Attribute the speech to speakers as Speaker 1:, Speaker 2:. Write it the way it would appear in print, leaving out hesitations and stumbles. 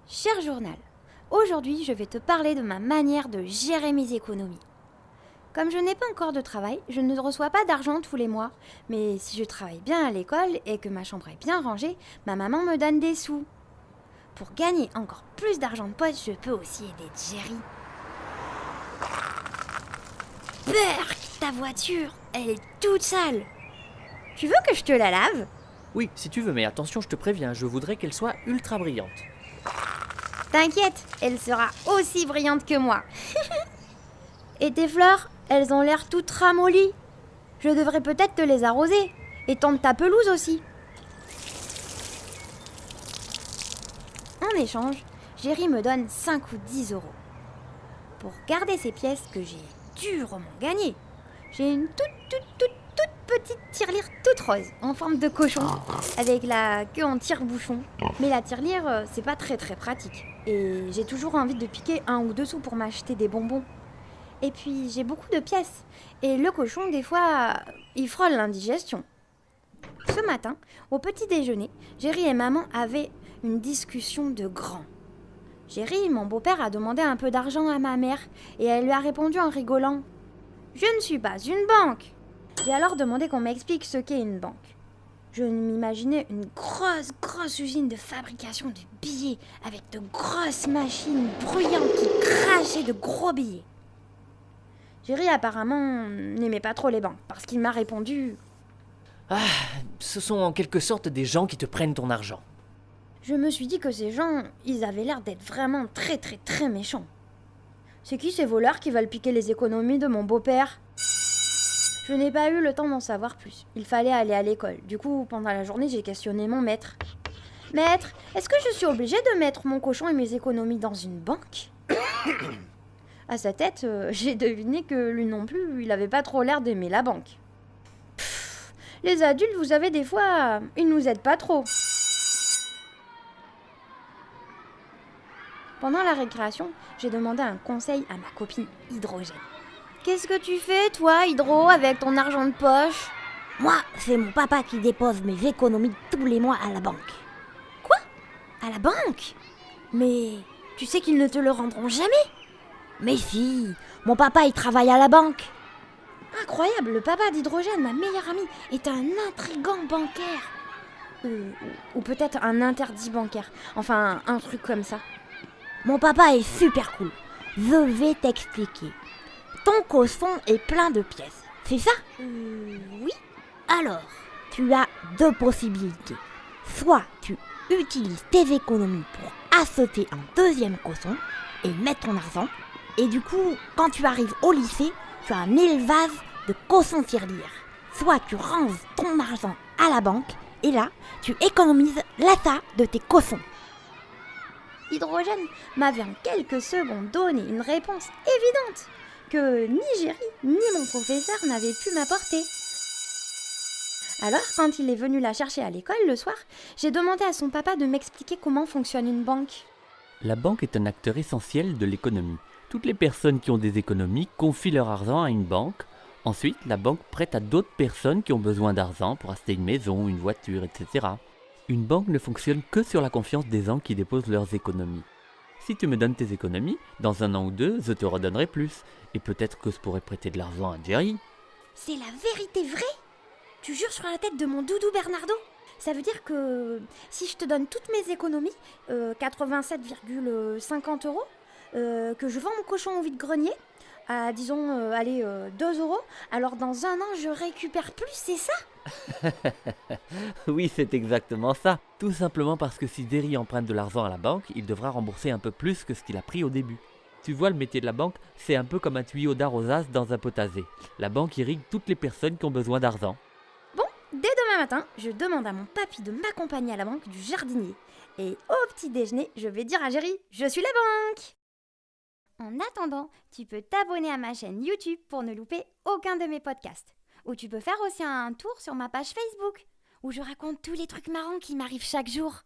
Speaker 1: Cher journal, aujourd'hui je vais te parler de ma manière de gérer mes économies. Comme je n'ai pas encore de travail, je ne reçois pas d'argent tous les mois. Mais si je travaille bien à l'école et que ma chambre est bien rangée, ma maman me donne des sous. Pour gagner encore plus d'argent de poche, je peux aussi aider Jerry. Berk, ta voiture, elle est toute sale. Tu veux que je te la lave ?
Speaker 2: Oui, si tu veux, mais attention, je te préviens, je voudrais qu'elle soit ultra brillante.
Speaker 1: T'inquiète, elle sera aussi brillante que moi. Et tes fleurs, elles ont l'air toutes ramollies. Je devrais peut-être te les arroser. Et tendre ta pelouse aussi. En échange, Jerry me donne 5 ou 10 euros. Pour garder ces pièces que j'ai durement gagnées, j'ai une toute petite tirelire toute rose, en forme de cochon, avec la queue en tire-bouchon. Mais la tirelire, c'est pas très pratique. Et j'ai toujours envie de piquer 1 ou 2 sous pour m'acheter des bonbons. Et puis, j'ai beaucoup de pièces. Et le cochon, des fois, il frôle l'indigestion. Ce matin, au petit déjeuner, Jerry et maman avaient une discussion de grands. Jerry, mon beau-père, a demandé un peu d'argent à ma mère et elle lui a répondu en rigolant « Je ne suis pas une banque !» J'ai alors demandé qu'on m'explique ce qu'est une banque. Je m'imaginais une grosse usine de fabrication de billets avec de grosses machines bruyantes qui crachaient de gros billets. Jerry apparemment n'aimait pas trop les banques parce qu'il m'a répondu
Speaker 2: « Ce sont en quelque sorte des gens qui te prennent ton argent. »
Speaker 1: Je me suis dit que ces gens, ils avaient l'air d'être vraiment très méchants. C'est qui ces voleurs qui veulent piquer les économies de mon beau-père ? Je n'ai pas eu le temps d'en savoir plus. Il fallait aller à l'école. Du coup, pendant la journée, j'ai questionné mon maître. « Maître, est-ce que je suis obligée de mettre mon cochon et mes économies dans une banque ?» À sa tête, j'ai deviné que lui non plus, il avait pas trop l'air d'aimer la banque. Les adultes, vous savez, des fois, ils nous aident pas trop. Pendant la récréation, j'ai demandé un conseil à ma copine Hydrogène. Qu'est-ce que tu fais, toi, Hydro, avec ton argent de poche ?
Speaker 3: Moi, c'est mon papa qui dépose mes économies tous les mois à la banque.
Speaker 1: Quoi ? À la banque ? Mais tu sais qu'ils ne te le rendront jamais ?
Speaker 3: Mais si, mon papa il travaille à la banque.
Speaker 1: Incroyable, le papa d'Hydrogène, ma meilleure amie, est un intrigant bancaire. Ou peut-être un interdit bancaire. Enfin, un truc comme ça.
Speaker 3: Mon papa est super cool. Je vais t'expliquer. Ton cochon est plein de pièces, c'est ça ?
Speaker 1: Oui.
Speaker 3: Alors, tu as 2 possibilités. Soit tu utilises tes économies pour acheter un deuxième cochon et mettre ton argent. Et du coup, quand tu arrives au lycée, tu as 1000 vases de cochons tirelire. Soit tu ranges ton argent à la banque et là, tu économises l'achat de tes cochons.
Speaker 1: Hydrogène m'avait en quelques secondes donné une réponse évidente que ni Jerry ni mon professeur n'avaient pu m'apporter. Alors, quand il est venu la chercher à l'école le soir, j'ai demandé à son papa de m'expliquer comment fonctionne une banque.
Speaker 2: La banque est un acteur essentiel de l'économie. Toutes les personnes qui ont des économies confient leur argent à une banque. Ensuite, la banque prête à d'autres personnes qui ont besoin d'argent pour acheter une maison, une voiture, etc. Une banque ne fonctionne que sur la confiance des gens qui déposent leurs économies. Si tu me donnes tes économies, dans 1 an ou 2, je te redonnerai plus. Et peut-être que je pourrais prêter de l'argent à Jerry.
Speaker 1: C'est la vérité vraie ? Tu jures sur la tête de mon doudou Bernardo ? Ça veut dire que si je te donne toutes mes économies, 87,50 euros, que je vends mon cochon au vide-grenier, à disons, 2 euros, alors dans 1 an je récupère plus, c'est ça ?
Speaker 2: Oui, c'est exactement ça. Tout simplement parce que si Jerry emprunte de l'argent à la banque, il devra rembourser un peu plus que ce qu'il a pris au début. Tu vois, le métier de la banque, c'est un peu comme un tuyau d'arrosage dans un potager. La banque irrigue toutes les personnes qui ont besoin d'argent.
Speaker 1: Bon, dès demain matin, je demande à mon papy de m'accompagner à la banque du jardinier. Et au petit déjeuner, je vais dire à Jerry, je suis la banque ! En attendant, tu peux t'abonner à ma chaîne YouTube pour ne louper aucun de mes podcasts. Ou tu peux faire aussi un tour sur ma page Facebook, où je raconte tous les trucs marrants qui m'arrivent chaque jour.